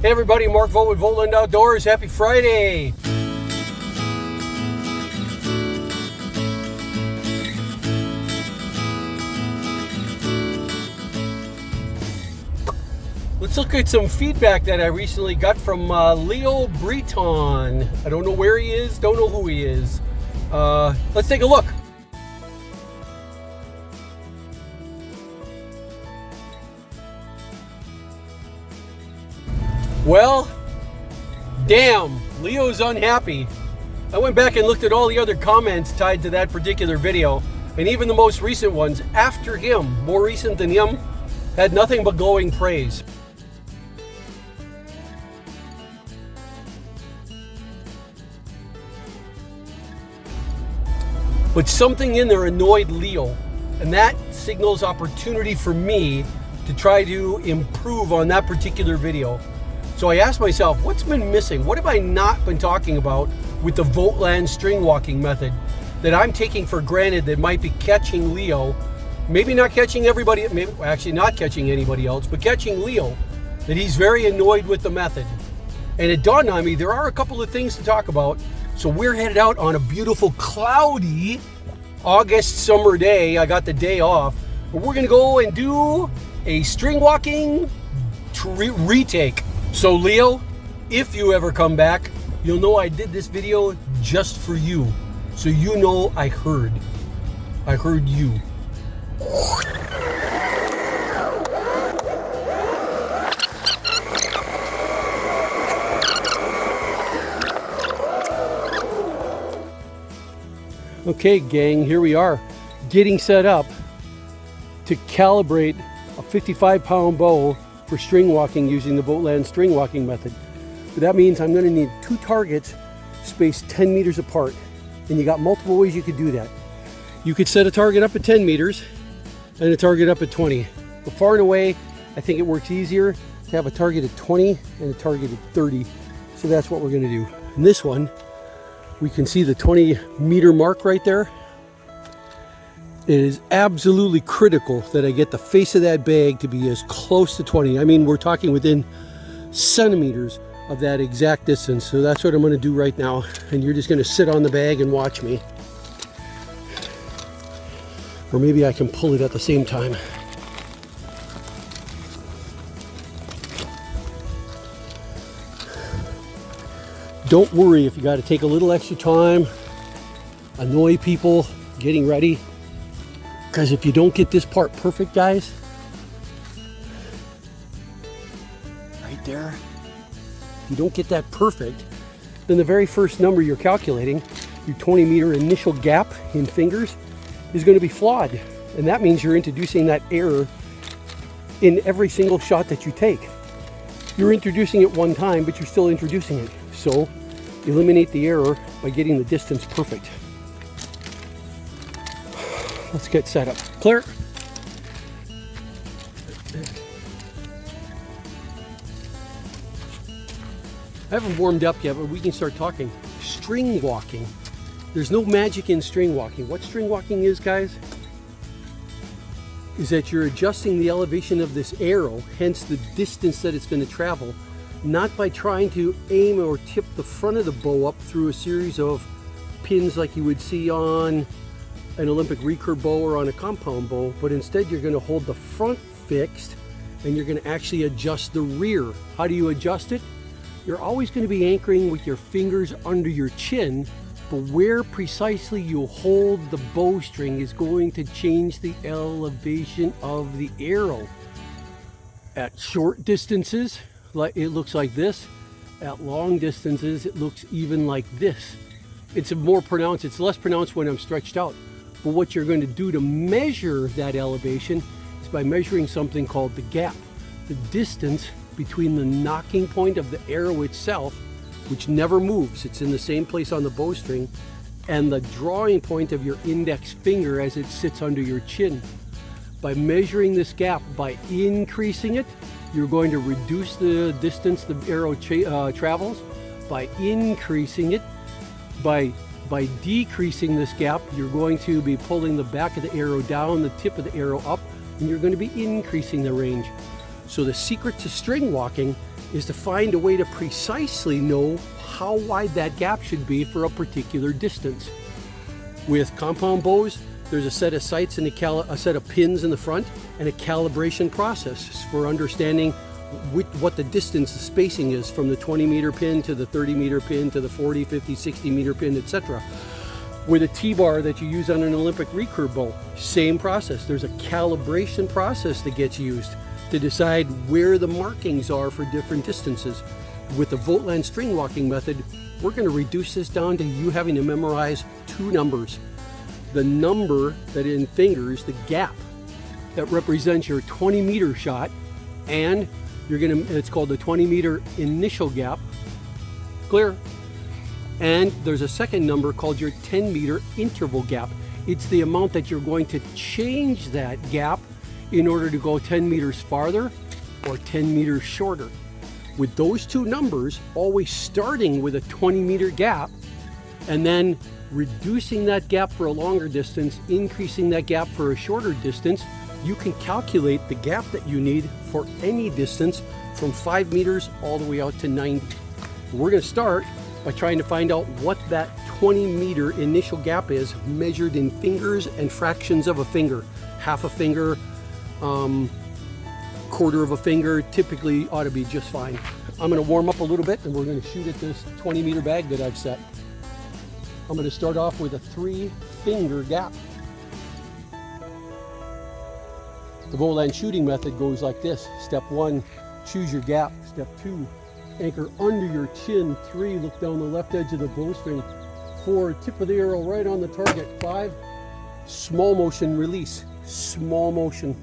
Hey everybody, Mark Vogt with Vogtland Outdoors. Happy Friday! Let's look at some feedback that I recently got from Leo Breton. I don't know where he is, don't know who he is. Let's take a look. Well, damn, Leo's unhappy. I went back and looked at all the other comments tied to that particular video, and even the most recent ones after him, more recent than him, had nothing but glowing praise. But something in there annoyed Leo, and that signals opportunity for me to try to improve on that particular video. So I asked myself, what's been missing? What have I not been talking about with the Vogtland string walking method that I'm taking for granted that might be catching Leo, maybe not catching everybody, maybe actually not catching anybody else, but catching Leo, that he's very annoyed with the method. And it dawned on me, there are a couple of things to talk about. So we're headed out on a beautiful cloudy August summer day. I got the day off, but we're gonna go and do a string walking retake. So Leo, if you ever come back, you'll know I did this video just for you. So you know I heard you. Okay gang, here we are, getting set up to calibrate a 55-pound bow for string walking using the Vogtland string walking method. But that means I'm going to need two targets spaced 10 meters apart. And you got multiple ways you could do that. You could set a target up at 10 meters and a target up at 20. But far and away, I think it works easier to have a target at 20 and a target at 30. So that's what we're going to do. In this one, we can see the 20-meter mark right there. It is absolutely critical that I get the face of that bag to be as close to 20. I mean, we're talking within centimeters of that exact distance. So that's what I'm going to do right now. And you're just going to sit on the bag and watch me. Or maybe I can pull it at the same time. Don't worry if you got to take a little extra time, annoy people getting ready. Because if you don't get this part perfect, guys, right there, if you don't get that perfect, then the very first number you're calculating, your 20-meter initial gap in fingers, is going to be flawed. And that means you're introducing that error in every single shot that you take. You're introducing it one time, but you're still introducing it. So eliminate the error by getting the distance perfect. Let's get set up. Clear. I haven't warmed up yet, but we can start talking. String walking. There's no magic in string walking. What string walking is, guys, is that you're adjusting the elevation of this arrow, hence the distance that it's going to travel, not by trying to aim or tip the front of the bow up through a series of pins like you would see on an Olympic recurve bow or on a compound bow, but instead you're going to hold the front fixed and you're going to actually adjust the rear. How do you adjust it? You're always going to be anchoring with your fingers under your chin, but where precisely you hold the bowstring is going to change the elevation of the arrow. At short distances, it looks like this. At long distances, it looks even like this. It's less pronounced when I'm stretched out. But what you're going to do to measure that elevation is by measuring something called the gap, the distance between the nocking point of the arrow itself, which never moves, it's in the same place on the bowstring, and the drawing point of your index finger as it sits under your chin. By measuring this gap, by increasing it, you're going to reduce the distance the arrow travels. By increasing it, by decreasing this gap, you're going to be pulling the back of the arrow down, the tip of the arrow up, and you're going to be increasing the range. So the secret to string walking is to find a way to precisely know how wide that gap should be for a particular distance. With compound bows, there's a set of sights and a set of pins in the front and a calibration process for understanding what the distance, the spacing is from the 20-meter pin to the 30-meter pin to the 40, 50, 60-meter pin, etc. With a T-bar that you use on an Olympic recurve bow, same process. There's a calibration process that gets used to decide where the markings are for different distances. With the Vogtland string walking method, we're going to reduce this down to you having to memorize two numbers. The number that in fingers, the gap that represents your 20-meter shot, and it's called the 20-meter initial gap. Clear? And there's a second number called your 10-meter interval gap. It's the amount that you're going to change that gap in order to go 10 meters farther or 10 meters shorter. With those two numbers, always starting with a 20-meter gap and then reducing that gap for a longer distance, increasing that gap for a shorter distance, you can calculate the gap that you need for any distance from 5 meters all the way out to 90. We're going to start by trying to find out what that 20-meter initial gap is, measured in fingers and fractions of a finger. Half a finger, quarter of a finger, typically ought to be just fine. I'm going to warm up a little bit and we're going to shoot at this 20-meter bag that I've set. I'm going to start off with a 3-finger gap. The Vogtland shooting method goes like this. Step 1, choose your gap. Step 2, anchor under your chin. 3, look down the left edge of the bowstring. 4, tip of the arrow right on the target. 5, small motion release. Small motion.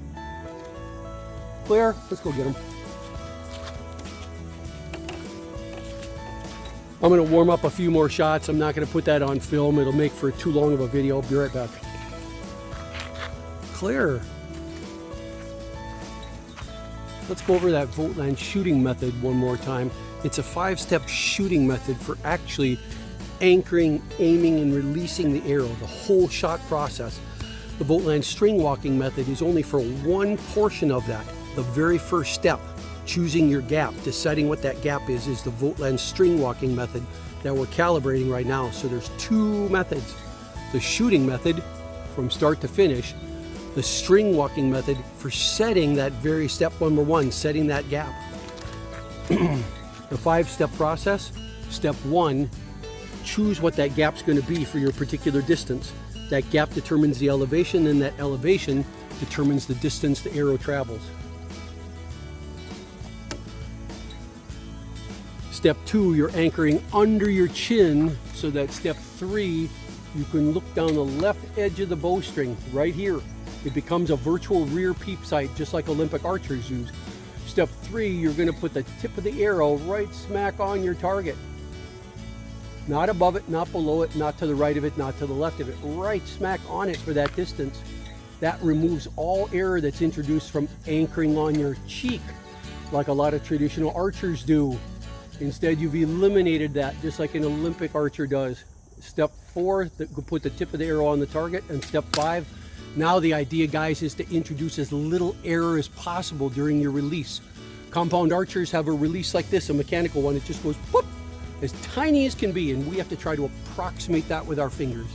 Clear? Let's go get them. I'm going to warm up a few more shots. I'm not going to put that on film. It'll make for too long of a video. I'll be right back. Clear. Let's go over that Vogtland shooting method one more time. It's a 5-step shooting method for actually anchoring, aiming, and releasing the arrow, the whole shot process. The Vogtland string walking method is only for one portion of that. The very first step, choosing your gap, deciding what that gap is the Vogtland string walking method that we're calibrating right now. So there's two methods. The shooting method from start to finish, the string walking method for setting that very step number 1, setting that gap. The 5-step process. Step 1, choose what that gap's going to be for your particular distance. That gap determines the elevation, and that elevation determines the distance the arrow travels. Step 2, you're anchoring under your chin, so that step 3, you can look down the left edge of the bowstring right here. It becomes a virtual rear peep sight, just like Olympic archers use. Step 3, you're going to put the tip of the arrow right smack on your target. Not above it, not below it, not to the right of it, not to the left of it. Right smack on it for that distance. That removes all error that's introduced from anchoring on your cheek, like a lot of traditional archers do. Instead, you've eliminated that, just like an Olympic archer does. Step 4, put the tip of the arrow on the target. And step 5, now the idea, guys, is to introduce as little error as possible during your release. Compound archers have a release like this, a mechanical one. It just goes whoop, as tiny as can be, and we have to try to approximate that with our fingers.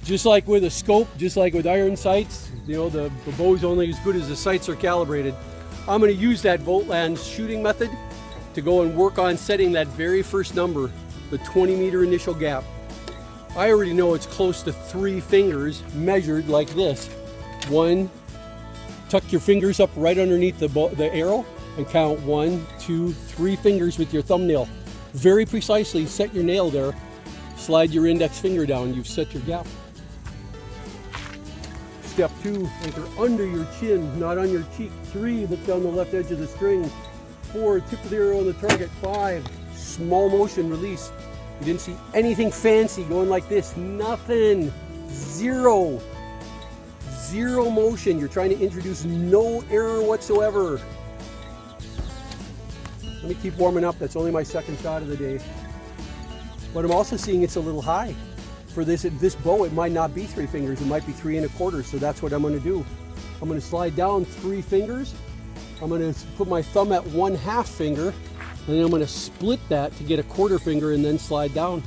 Just like with a scope, just like with iron sights, you know, the bow's only as good as the sights are calibrated. I'm going to use that Vogtland shooting method to go and work on setting that very first number, the 20-meter initial gap. I already know it's close to 3 fingers measured like this. 1, tuck your fingers up right underneath the arrow and count 1, 2, 3 fingers with your thumbnail. Very precisely set your nail there. Slide your index finger down. You've set your gap. Step 2, anchor under your chin, not on your cheek. 3, look down the left edge of the string. 4, tip of the arrow on the target. 5, small motion release. You didn't see anything fancy going like this. Nothing. Zero motion. You're trying to introduce no error whatsoever. Let me keep warming up. That's only my second shot of the day. But I'm also seeing it's a little high. for this bow, it might not be 3 fingers, it might be 3 1/4. So that's what I'm going to do. I'm going to slide down 3 fingers. I'm going to put my thumb at 1/2 finger, and then I'm going to split that to get a 1/4 finger and then slide down.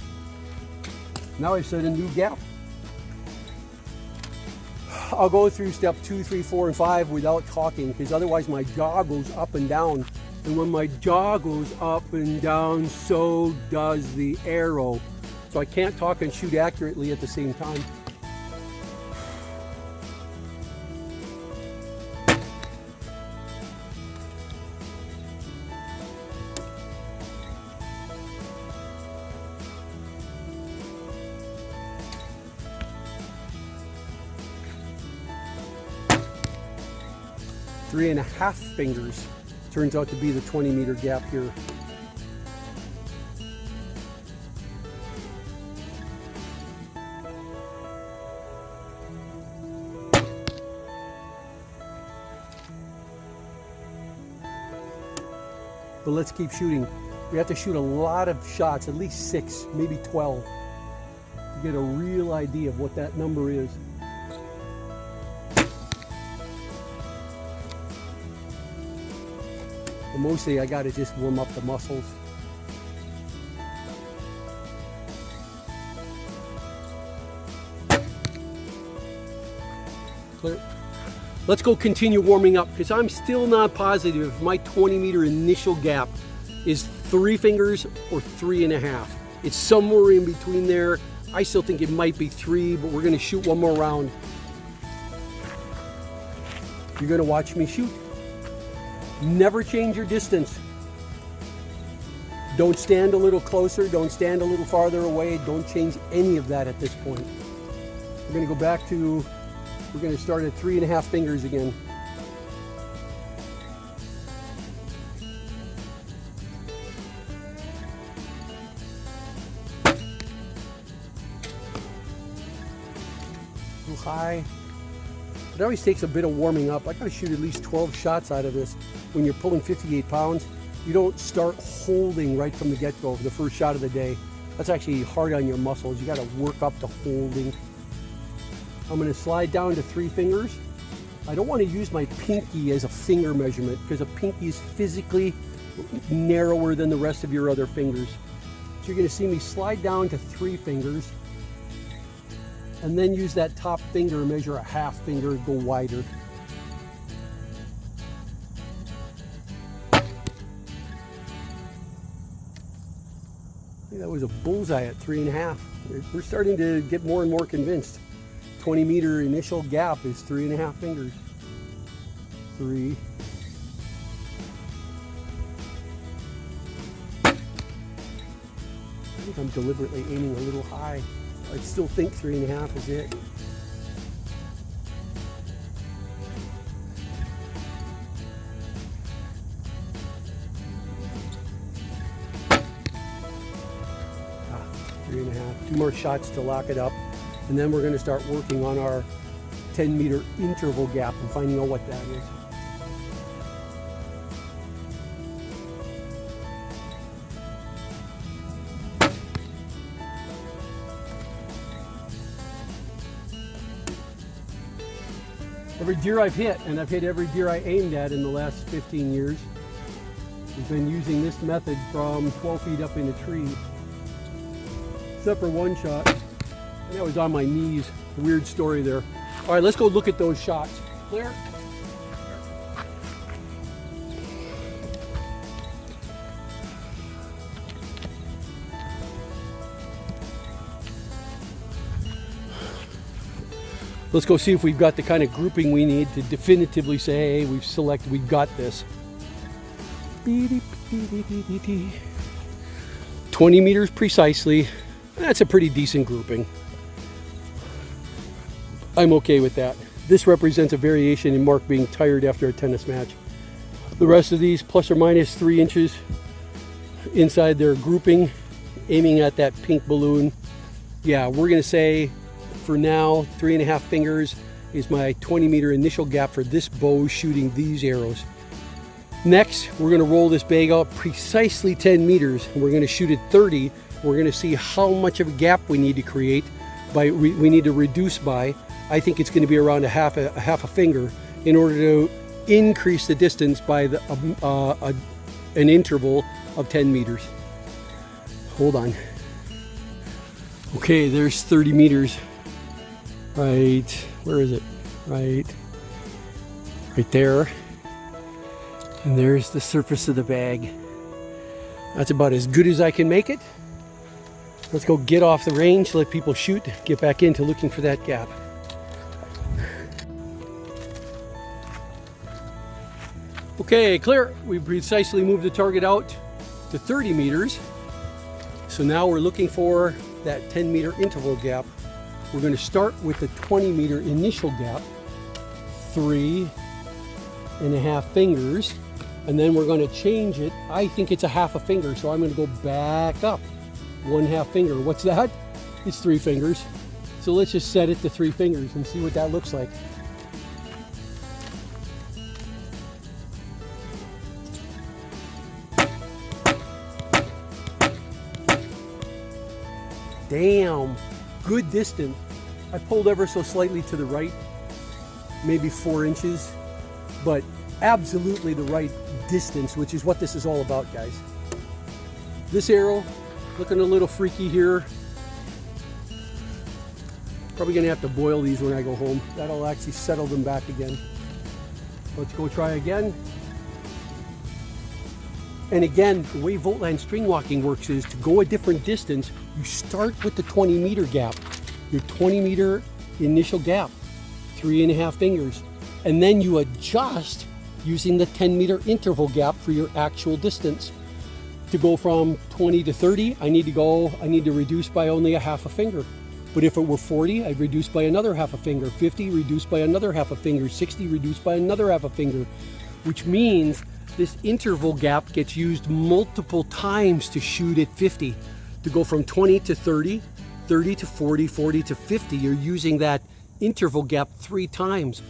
Now I've set a new gap. I'll go through step 2, 3, 4, and 5 without talking, because otherwise my jaw goes up and down. And when my jaw goes up and down, so does the arrow. So I can't talk and shoot accurately at the same time. Three 1/2 fingers turns out to be the 20-meter gap here. But let's keep shooting. We have to shoot a lot of shots, at least 6, maybe 12, to get a real idea of what that number is. But mostly I gotta just warm up the muscles. Clear. Let's go continue warming up, because I'm still not positive if my 20-meter initial gap is 3 fingers or 3 1/2. It's somewhere in between there. I still think it might be 3, but we're gonna shoot one more round. You're gonna watch me shoot. Never change your distance. Don't stand a little closer, don't stand a little farther away, don't change any of that at this point. We're gonna go back to, we're gonna start at 3 1/2 fingers again. Too high. It always takes a bit of warming up. I gotta shoot at least 12 shots out of this. When you're pulling 58 pounds, you don't start holding right from the get-go for the first shot of the day. That's actually hard on your muscles. You gotta work up to holding. I'm gonna slide down to 3 fingers. I don't wanna use my pinky as a finger measurement, because a pinky is physically narrower than the rest of your other fingers. So you're gonna see me slide down to 3 fingers, and then use that top finger, measure a 1/2 finger, and go wider. I think that was a bullseye at 3 1/2. We're starting to get more and more convinced. 20-meter initial gap is 3 1/2 fingers. 3. I think I'm deliberately aiming a little high. I still think 3 1/2 is it. Ah, 3 1/2. 2 more shots to lock it up. And then we're going to start working on our 10-meter interval gap and finding out what that is. Every deer I've hit, and I've hit every deer I aimed at in the last 15 years, has been using this method from 12 feet up in a tree. Except for one shot, and that was on my knees. Weird story there. All right, let's go look at those shots. Clear? Let's go see if we've got the kind of grouping we need to definitively say, hey, we've got this. 20 meters precisely. That's a pretty decent grouping. I'm okay with that. This represents a variation in Mark being tired after a tennis match. The rest of these, plus or minus 3 inches inside their grouping, aiming at that pink balloon. Yeah, we're gonna say, for now, 3 1/2 fingers is my 20-meter initial gap for this bow shooting these arrows. Next, we're gonna roll this bag out precisely 10 meters. We're gonna shoot at 30. We're gonna see how much of a gap we need to create we need to reduce by, I think it's going to be around a half a finger in order to increase the distance by an interval of 10 meters. Hold on. Okay, there's 30 meters. Right, where is it? Right there. And there's the surface of the bag. That's about as good as I can make it. Let's go get off the range, let people shoot, get back into looking for that gap. Okay, clear. We precisely moved the target out to 30 meters. So now we're looking for that 10-meter interval gap. We're going to start with the 20-meter initial gap, 3.5 fingers, and then we're going to change it. I think it's a half a finger, so I'm going to go back up 1/2 finger. What's that? It's 3 fingers. So let's just set it to 3 fingers and see what that looks like. Damn, good distance. I pulled ever so slightly to the right, maybe 4 inches, but absolutely the right distance, which is what this is all about, guys. This arrow, looking a little freaky here. Probably gonna have to boil these when I go home. That'll actually settle them back again. Let's go try again. And again, the way Vogtland string walking works is to go a different distance, you start with the 20-meter gap, your 20-meter initial gap, 3.5 fingers, and then you adjust using the 10-meter interval gap for your actual distance. To go from 20 to 30, I need to reduce by only a half a finger. But if it were 40, I'd reduce by another half a finger. 50, reduce by another half a finger. 60, reduce by another half a finger, which means this interval gap gets used multiple times to shoot at 50. To go from 20 to 30, 30 to 40, 40 to 50, you're using that interval gap 3 times,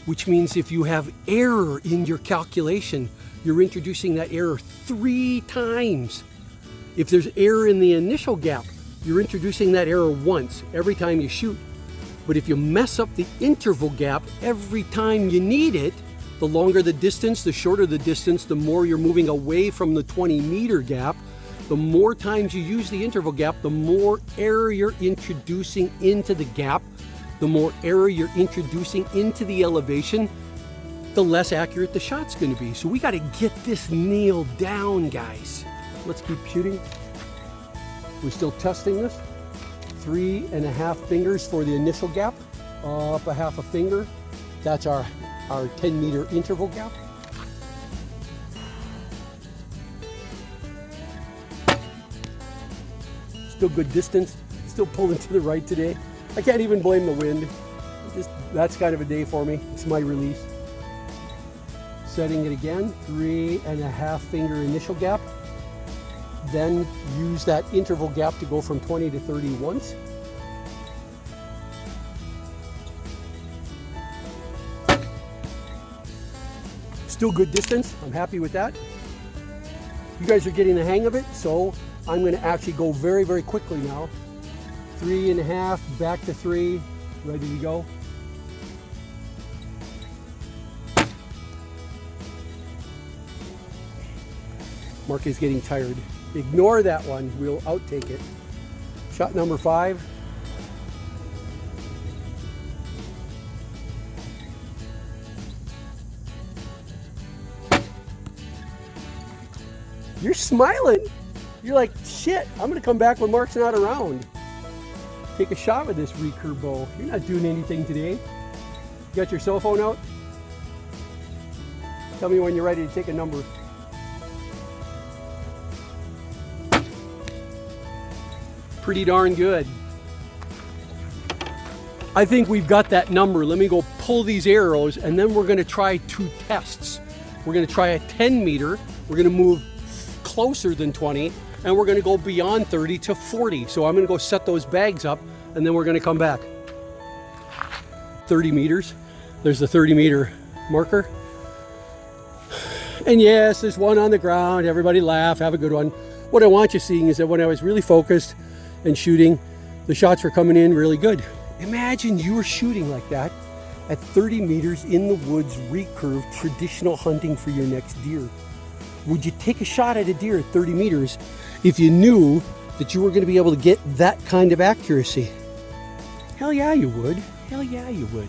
which means if you have error in your calculation, you're introducing that error 3 times. If there's error in the initial gap, you're introducing that error once every time you shoot. But if you mess up the interval gap every time you need it, the longer the distance, the shorter the distance, the more you're moving away from the 20-meter gap. The more times you use the interval gap, the more error you're introducing into the gap, the more error you're introducing into the elevation, the less accurate the shot's going to be. So we got to get this nailed down, guys. Let's keep shooting. We're still testing this. 3.5 fingers for the initial gap, up a half a finger. That's our 10-meter interval gap. Still good distance, still pulling to the right today. I can't even blame the wind. That's kind of a day for me. It's my release. Setting it again, 3.5 finger initial gap. Then use that interval gap to go from 20 to 30 once. Still good distance, I'm happy with that. You guys are getting the hang of it, so I'm going to actually go very, very quickly now. 3.5, back to 3, ready to go. Mark is getting tired. Ignore that one, we'll outtake it. Shot number 5. You're smiling. You're like, shit, I'm gonna come back when Mark's not around. Take a shot with this recurve bow. You're not doing anything today. You got your cell phone out? Tell me when you're ready to take a number. Pretty darn good. I think we've got that number. Let me go pull these arrows and then we're gonna try 2 tests. We're gonna try a 10 meter. We're gonna move closer than 20 and we're gonna go beyond 30 to 40. So I'm gonna go set those bags up and then we're gonna come back. 30 meters. There's the 30-meter marker. And yes, there's one on the ground. Everybody laugh, have a good one. What I want you seeing is that when I was really focused and shooting, The shots were coming in really good. Imagine you were shooting like that at 30 meters in the woods, recurve, traditional hunting for your next deer. Would you take a shot at a deer at 30 meters if you knew that you were going to be able to get that kind of accuracy? Hell yeah, you would. Hell yeah, you would.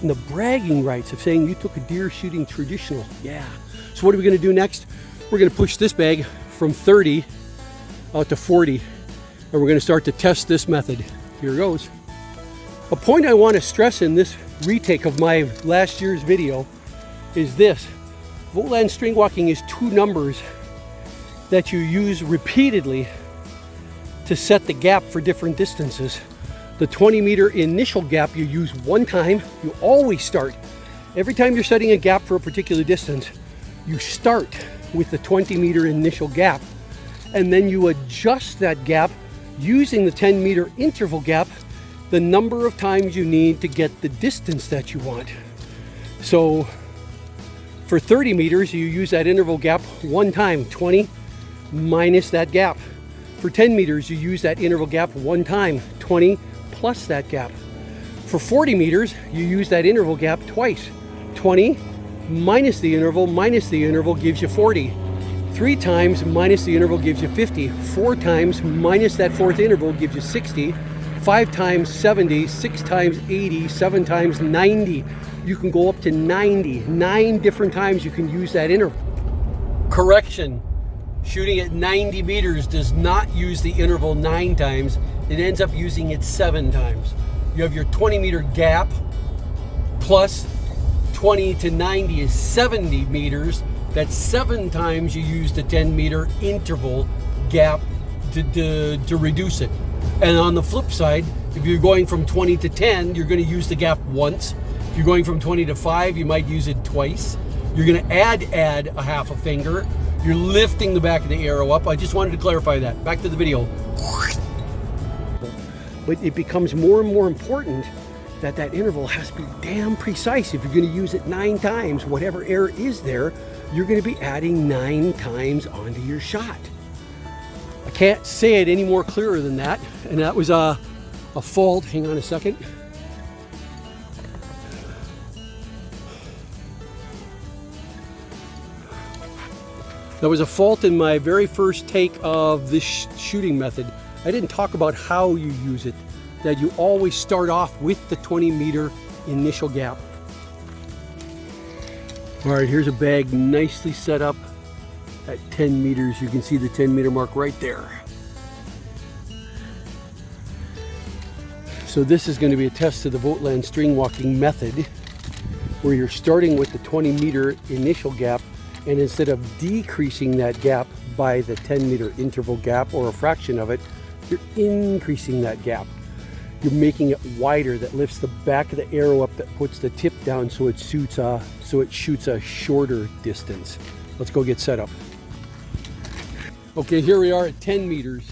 And the bragging rights of saying you took a deer shooting traditional. Yeah. So what are we going to do next? We're going to push this bag from 30 out to 40. And we're going to start to test this method. Here goes. A point I want to stress in this retake of my last year's video is this. Vogtland string walking is two numbers that you use repeatedly to set the gap for different distances. The 20 meter initial gap you use one time. You always start. Every time you're setting a gap for a particular distance, you start with the 20 meter initial gap, and then you adjust that gap using the 10 meter interval gap the number of times you need to get the distance that you want. So for 30 meters, you use that interval gap one time, 20 minus that gap. For 10 meters, you use that interval gap one time, 20 plus that gap. For 40 meters, you use that interval gap twice, 20 minus the interval gives you 40. 3 times minus the interval gives you 50. 4 times minus that fourth interval gives you 60. 5 times 70, 6 times 80, 7 times 90. You can go up to 90. 9 different times you can use that interval. Correction, shooting at 90 meters does not use the interval 9 times. It ends up using it 7 times. You have your 20 meter gap plus 20 to 90 is 70 meters. That's 7 times you use the 10 meter interval gap to reduce it. And on the flip side, if you're going from 20 to 10, you're going to use the gap once. If you're going from 20 to 5, you might use it twice. You're going to add a half a finger. You're lifting the back of the arrow up. I just wanted to clarify that. Back to the video. But it becomes more and more important that that interval has to be damn precise. If you're going to use it 9 times, whatever error is there, you're going to be adding 9 times onto your shot. I can't say it any more clearer than that. And that was a fault. Hang on a second. That was a fault in my very first take of this shooting method. I didn't talk about how you use it, that you always start off with the 20 meter initial gap. All right, here's a bag nicely set up at 10 meters. You can see the 10 meter mark right there. So this is going to be a test of the Vogtland string walking method, where you're starting with the 20 meter initial gap, and instead of decreasing that gap by the 10 meter interval gap or a fraction of it, you're increasing that gap. You're making it wider. That lifts the back of the arrow up, that puts the tip down so it shoots a shorter distance. Let's go get set up. Okay, here we are at 10 meters.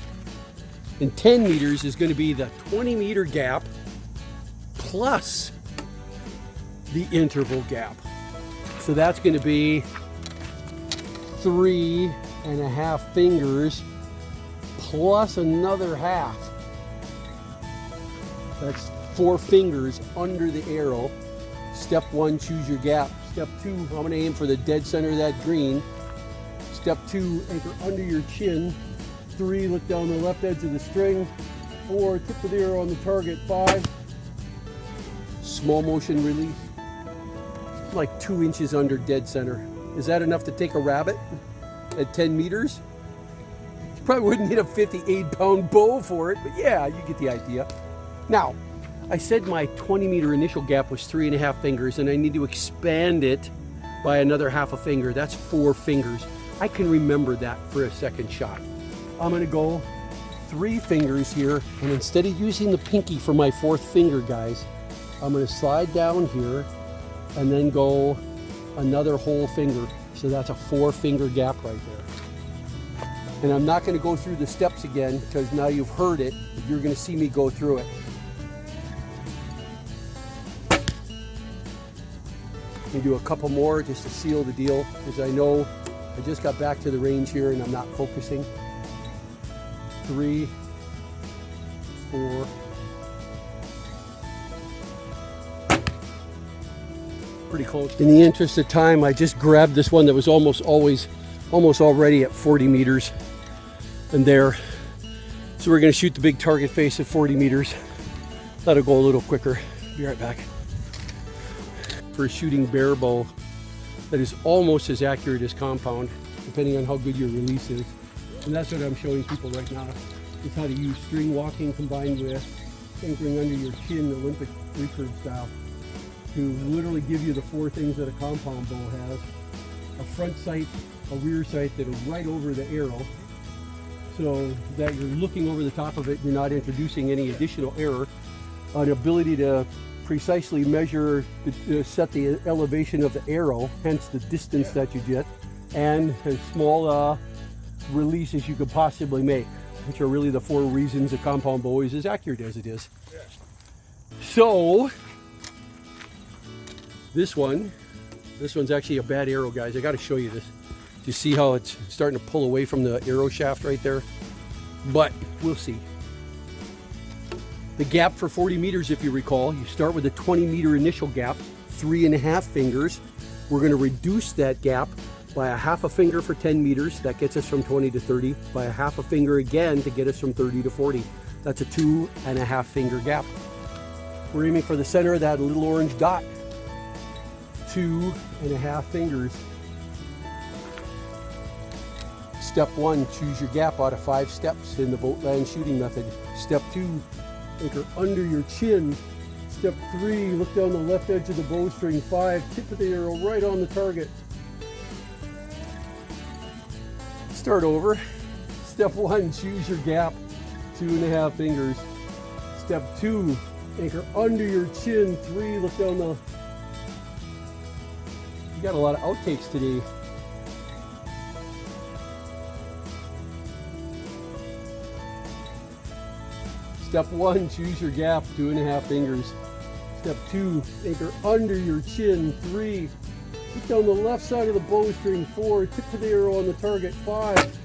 And 10 meters is going to be the 20 meter gap plus the interval gap. So that's going to be 3.5 fingers plus another half. That's 4 fingers under the arrow. Step 1, choose your gap. Step 2, I'm going to aim for the dead center of that green. Step 2, anchor under your chin. 3, look down the left edge of the string. 4, tip of the arrow on the target. 5, small motion release. Like 2 inches under dead center. Is that enough to take a rabbit at 10 meters? You probably wouldn't need a 58-pound bow for it, but yeah, you get the idea. Now, I said my 20 meter initial gap was 3.5 fingers, and I need to expand it by another half a finger. That's 4 fingers. I can remember that for a second shot. I'm gonna go 3 fingers here, and instead of using the pinky for my 4th finger, guys, I'm gonna slide down here and then go another whole finger. So that's a 4 finger gap right there. And I'm not gonna go through the steps again, because now you've heard it, you're gonna see me go through it. You do a couple more just to seal the deal, because I know I just got back to the range here and I'm not focusing. 3, 4. Pretty close. In the interest of time, I just grabbed this one that was almost already at 40 meters. And there. So we're going to shoot the big target face at 40 meters. That'll go a little quicker. Be right back. For shooting bare bow, that is almost as accurate as compound, depending on how good your release is. And that's what I'm showing people right now. Is how to use string walking combined with anchoring under your chin, Olympic recurve style, to literally give you the 4 things that a compound bow has. A front sight, a rear sight that are right over the arrow, so that you're looking over the top of it, you're not introducing any additional error. An ability to precisely measure, set the elevation of the arrow, hence the distance that you get, and as small release as you could possibly make, which are really the 4 reasons a compound bow is as accurate as it is. So this one's actually a bad arrow, guys. I got to show you this. Do you see how it's starting to pull away from the arrow shaft right there? But we'll see. The gap for 40 meters, if you recall, you start with a 20 meter initial gap, 3.5 fingers. We're going to reduce that gap by a 1/2 finger for 10 meters. That gets us from 20 to 30. By a 1/2 finger again to get us from 30 to 40. That's a 2.5 finger gap. We're aiming for the center of that little orange dot. 2.5 fingers. Step 1, choose your gap out of 5 steps in the Vogtland shooting method. Step 2, anchor under your chin. Step 3, look down the left edge of the bowstring. 5, tip of the arrow right on the target. Start over. Step 1, choose your gap, 2.5 fingers. Step 2, anchor under your chin. 3, look down the... You got a lot of outtakes today. Step 1, choose your gap, 2.5 fingers. Step 2, anchor under your chin. 3, look down the left side of the bowstring. 4, tip of the arrow on the target. 5,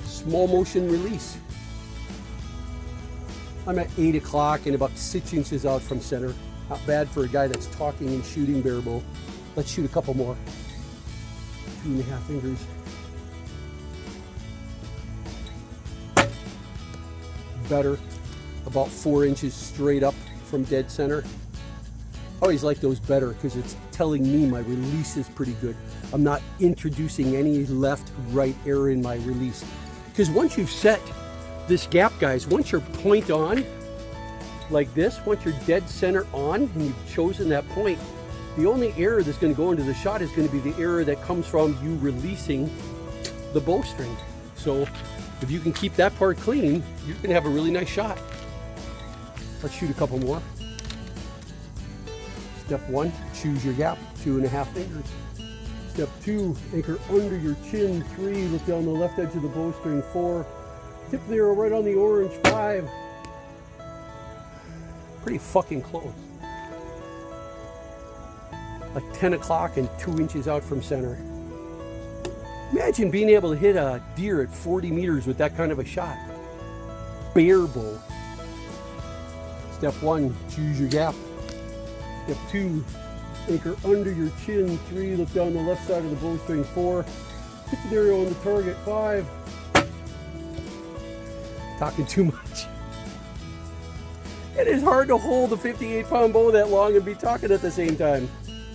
small motion release. I'm at 8 o'clock and about 6 inches out from center. Not bad for a guy that's talking and shooting bare bow. Let's shoot a couple more. 2.5 fingers. Better, about 4 inches straight up from dead center. I always like those better because it's telling me my release is pretty good. I'm not introducing any left, right error in my release. Because once you've set this gap, guys, once you're point on, like this, once you're dead center on and you've chosen that point, the only error that's going to go into the shot is going to be the error that comes from you releasing the bowstring. So if you can keep that part clean, you're going to have a really nice shot. Let's shoot a couple more. Step 1, choose your gap, 2.5 fingers. Step 2, anchor under your chin. 3, look down the left edge of the bowstring. 4, tip the arrow right on the orange. 5, pretty fucking close. Like 10 o'clock and 2 inches out from center. Imagine being able to hit a deer at 40 meters with that kind of a shot. Bare bow. Step 1, choose your gap. Step 2, anchor under your chin. 3, look down the left side of the bowstring. 4, hit the arrow on the target. 5. Talking too much. It is hard to hold a 58-pound bow that long and be talking at the same time.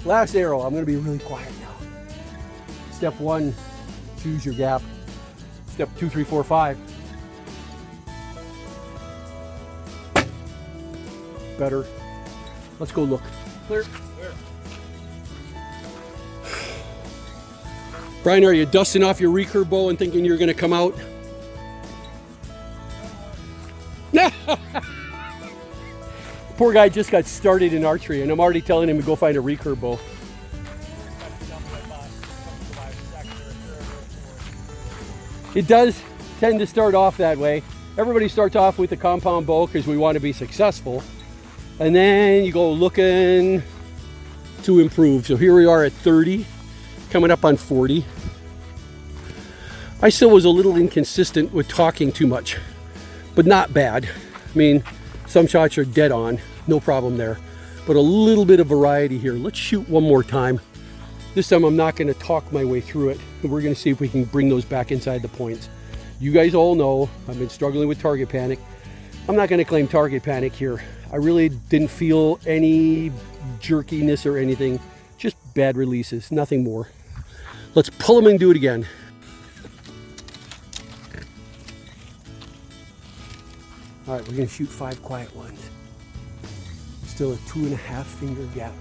Last arrow, I'm going to be really quiet now. Step 1, choose your gap. Step 2, 3, 4, 5. Better. Let's go look. Clear. Brian, are you dusting off your recurve bow and thinking you're going to come out? Poor guy just got started in archery and I'm already telling him to go find a recurve bow. It does tend to start off that way. Everybody starts off with a compound bow because we want to be successful. And then you go looking to improve. So here we are at 30, coming up on 40. I still was a little inconsistent with talking too much, but not bad. I mean, some shots are dead on, no problem there, but a little bit of variety here. Let's shoot one more time. This time I'm not going to talk my way through it. We're going to see if we can bring those back inside the points. You guys all know I've been struggling with target panic. I'm not going to claim target panic here. I really didn't feel any jerkiness or anything, just bad releases, nothing more. Let's pull them and do it again. All right, we're going to shoot 5 quiet ones. Still a 2.5 finger gap.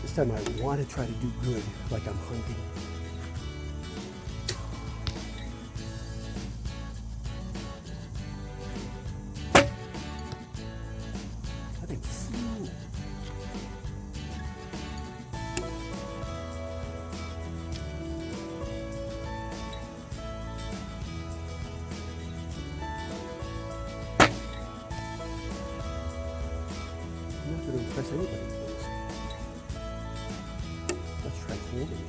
This time I want to try to do good, like I'm hunting. I think flew. I'm not going to impress anybody with this. Let's try holding it.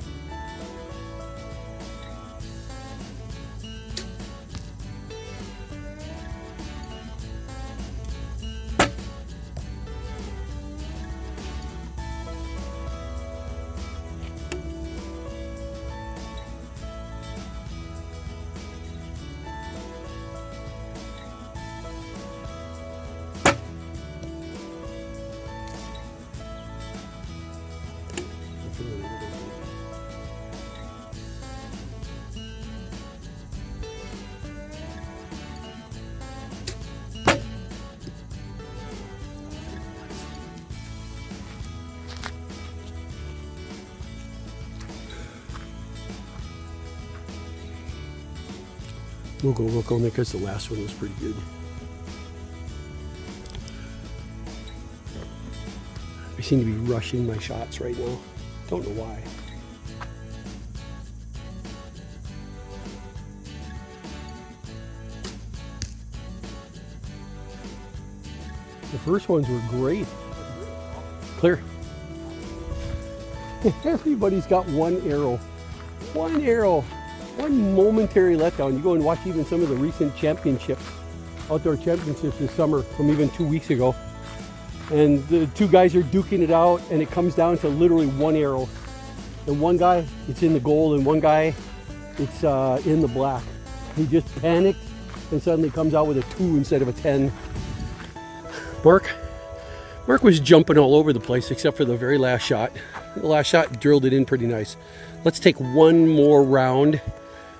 We'll go look on it because the last one was pretty good. I seem to be rushing my shots right now. Don't know why. The first ones were great. Clear. Everybody's got one arrow. One arrow. One momentary letdown. You go and watch even some of the recent championships, outdoor championships this summer from even 2 weeks ago. And the two guys are duking it out and it comes down to literally one arrow. And one guy, it's in the gold, and one guy, it's in the black. He just panicked and suddenly comes out with a 2 instead of a 10. Mark was jumping all over the place except for the very last shot. The last shot drilled it in pretty nice. Let's take one more round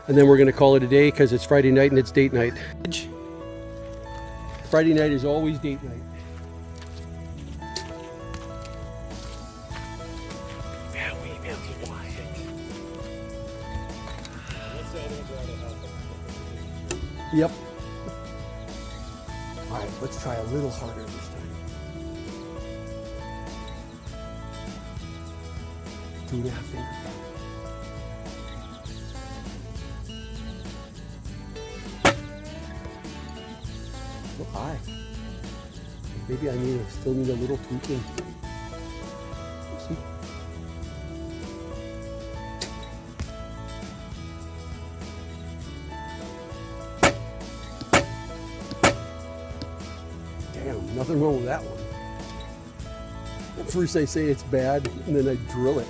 and then we're going to call it a day because it's Friday night and it's date night. Friday night is always date night. Very quiet. Yep. All right, let's try a little harder this time. 2.5 finger gap. So high. Maybe I still need a little tweaking. We'll see. Damn, nothing wrong with that one. At first I say it's bad, and then I drill it.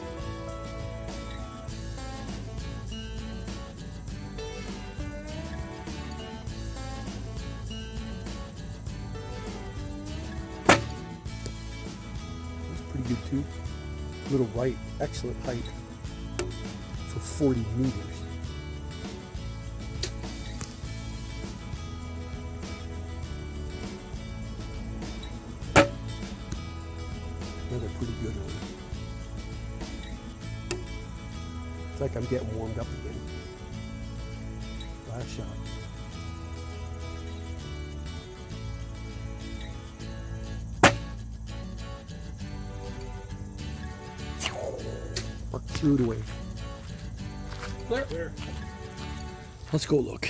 Pretty good too. Little right, excellent height for 40 meters. Another pretty good one. It's like I'm getting warmed up again. Last shot. Threw it away. Clear. Let's go look.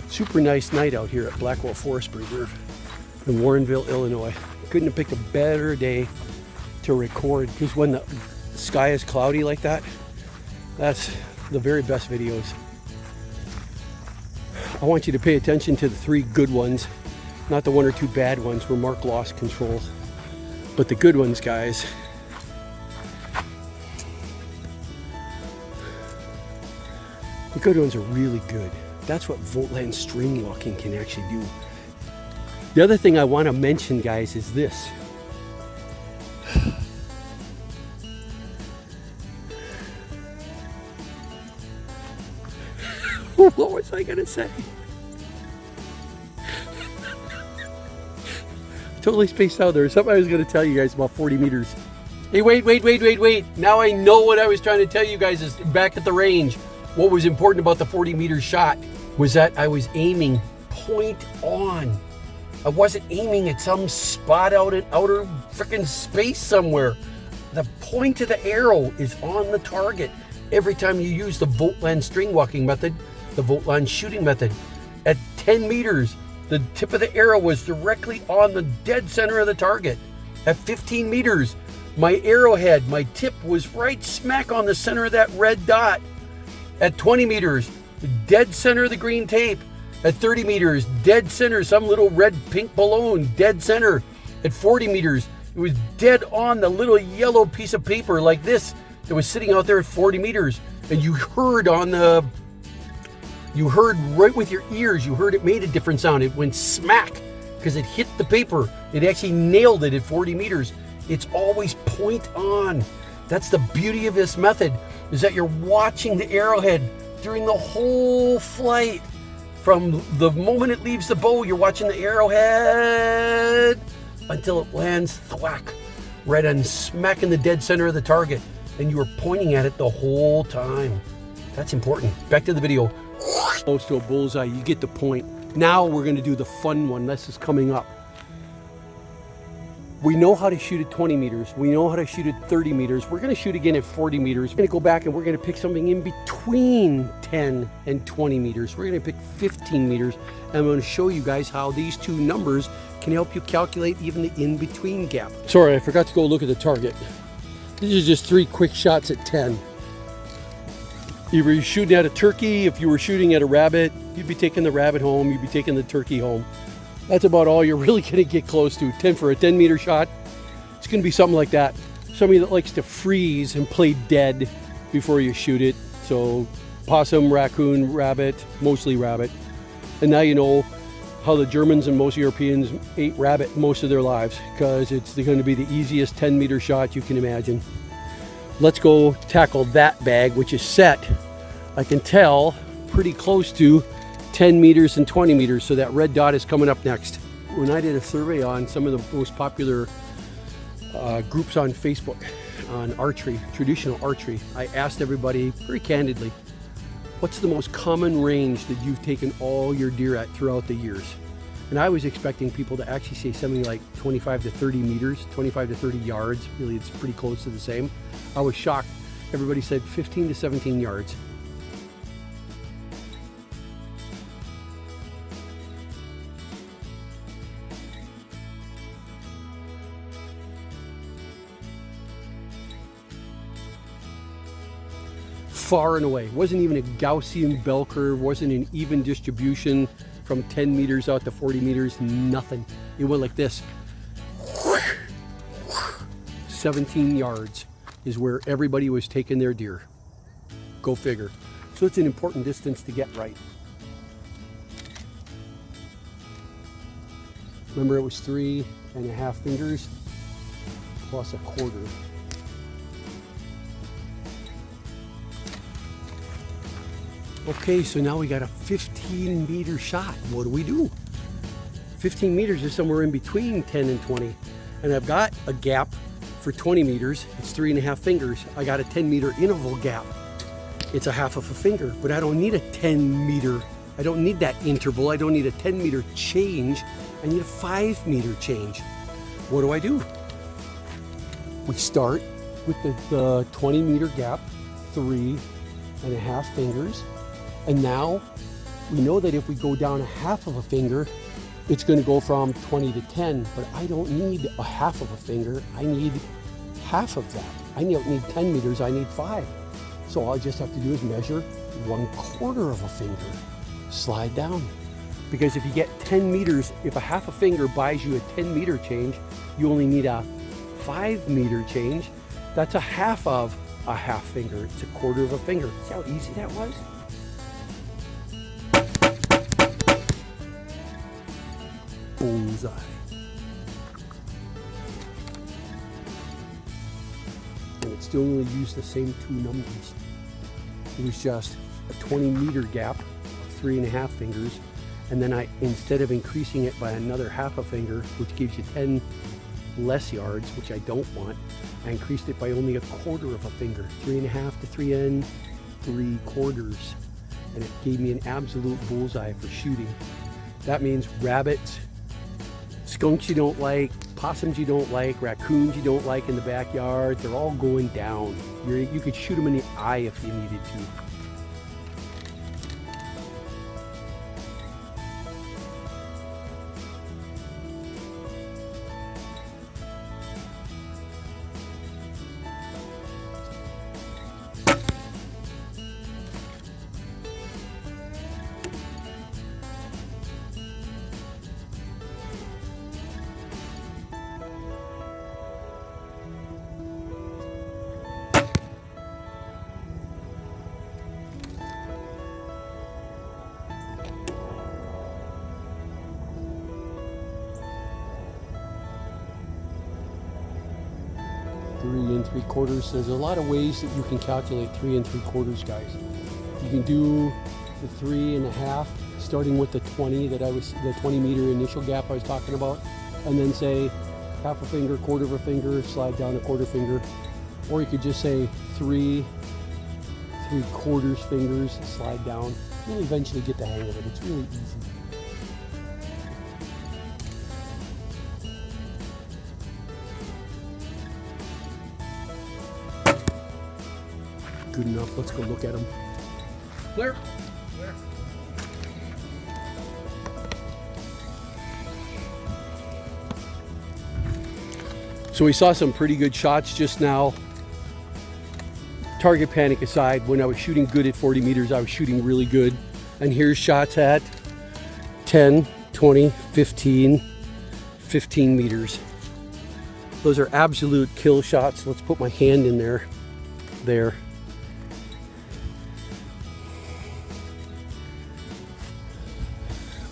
Super nice night out here at Blackwell Forest Preserve in Warrenville, Illinois. Couldn't have picked a better day to record, because when the sky is cloudy like that, that's the very best videos. I want you to pay attention to the 3 good ones, not the 1 or 2 bad ones where Mark lost control, but the good ones, guys. The good ones are really good. That's what Vogtland Stringwalking can actually do. The other thing I want to mention, guys, is this. What was I gonna say? Totally spaced out there. Something I was gonna tell you guys about 40 meters. Hey, wait. Now I know what I was trying to tell you guys is back at the range. What was important about the 40 meter shot was that I was aiming point on. I wasn't aiming at some spot out in outer freaking space somewhere. The point of the arrow is on the target. Every time you use the Vogtland Stringwalking method, the Vogtland shooting method, at 10 meters, the tip of the arrow was directly on the dead center of the target. At 15 meters, my arrowhead, my tip was right smack on the center of that red dot. At 20 meters, the dead center of the green tape. At 30 meters, dead center, some little red pink balloon, dead center. At 40 meters, it was dead on the little yellow piece of paper like this that was sitting out there at 40 meters. And you heard right with your ears, you heard it made a different sound. It went smack because it hit the paper. It actually nailed it at 40 meters. It's always point on. That's the beauty of this method, is that you're watching the arrowhead during the whole flight. From the moment it leaves the bow, you're watching the arrowhead until it lands thwack, right on smack in the dead center of the target. And you are pointing at it the whole time. That's important. Back to the video. Close to a bullseye, you get the point. Now we're gonna do the fun one. This is coming up. We know how to shoot at 20 meters. We know how to shoot at 30 meters. We're gonna shoot again at 40 meters. We're gonna go back and we're gonna pick something in between 10 and 20 meters. We're gonna pick 15 meters. And I'm gonna show you guys how these 2 numbers can help you calculate even the in-between gap. Sorry, I forgot to go look at the target. These are just 3 quick shots at 10. If you're shooting at a turkey, if you were shooting at a rabbit, you'd be taking the rabbit home, you'd be taking the turkey home. That's about all you're really gonna get close to. 10 for a 10 meter shot, it's gonna be something like that. Somebody that likes to freeze and play dead before you shoot it. So possum, raccoon, rabbit, mostly rabbit. And now you know how the Germans and most Europeans ate rabbit most of their lives, because it's gonna be the easiest 10 meter shot you can imagine. Let's go tackle that bag, which is set, I can tell, pretty close to 10 meters and 20 meters. So that red dot is coming up next. When I did a survey on some of the most popular groups on Facebook on archery, traditional archery, I asked everybody very candidly, what's the most common range that you've taken all your deer at throughout the years? And I was expecting people to actually say something like 25 to 30 meters, 25 to 30 yards. Really, it's pretty close to the same. I was shocked. Everybody said 15 to 17 yards. Far and away. Wasn't even a Gaussian bell curve, wasn't an even distribution from 10 meters out to 40 meters, nothing. It went like this. 17 yards is where everybody was taking their deer. Go figure. So it's an important distance to get right. Remember, it was 3.5 fingers plus a quarter. Okay, so now we got a 15 meter shot. What do we do? 15 meters is somewhere in between 10 and 20. And I've got a gap for 20 meters. It's 3.5 fingers. I got a 10 meter interval gap. It's a half of a finger, but I don't need a 10 meter. I don't need that interval. I don't need a 10 meter change. I need a 5 meter change. What do? We start with the 20 meter gap, 3.5 fingers. And now we know that if we go down a half of a finger, it's going to go from 20 to 10, but I don't need a half of a finger. I need half of that. I don't need 10 meters, I need 5. So all I just have to do is measure 1/4 of a finger, slide down. Because if you get 10 meters, if a half a finger buys you a 10 meter change, you only need a 5 meter change. That's a half of a half finger. It's 1/4 of a finger. See how easy that was? Bullseye. And it still only used the same 2 numbers. It was just a 20 meter gap of 3.5 fingers. And then instead of increasing it by another half a finger, which gives you 10 less yards, which I don't want, I increased it by only 1/4 of a finger, 3.5 to 3 3/4. And it gave me an absolute bullseye for shooting. That means rabbits, skunks you don't like, possums you don't like, raccoons you don't like in the backyard, they're all going down. You could shoot them in the eye if you needed to. Three 3/4. There's a lot of ways that you can calculate 3 3/4, guys. You can do the 3.5, starting with the 20 the 20 meter initial gap I was talking about, and then say half a finger, 1/4 of a finger, slide down a 1/4 finger. Or you could just say 3 3/4 fingers, slide down. You'll eventually get the hang of it. It's really easy. Good enough. Let's go look at them. Clear. Clear. So we saw some pretty good shots just now. Target panic aside, when I was shooting good at 40 meters, I was shooting really good. And here's shots at 10, 20, 15 meters. Those are absolute kill shots. Let's put my hand in there. There.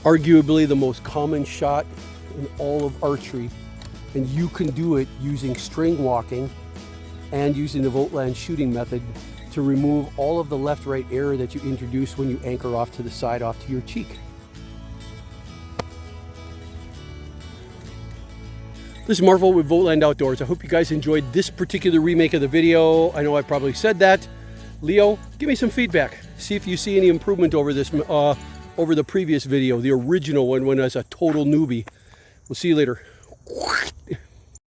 Arguably the most common shot in all of archery, and you can do it using string walking and using the Vogtland shooting method to remove all of the left-right error that you introduce when you anchor off to the side, off to your cheek. This is Marvel with Vogtland Outdoors. I hope you guys enjoyed this particular remake of the video. I know I probably said that. Leo, give me some feedback. See if you see any improvement over this over the previous video, the original one when I was a total newbie. We'll see you later.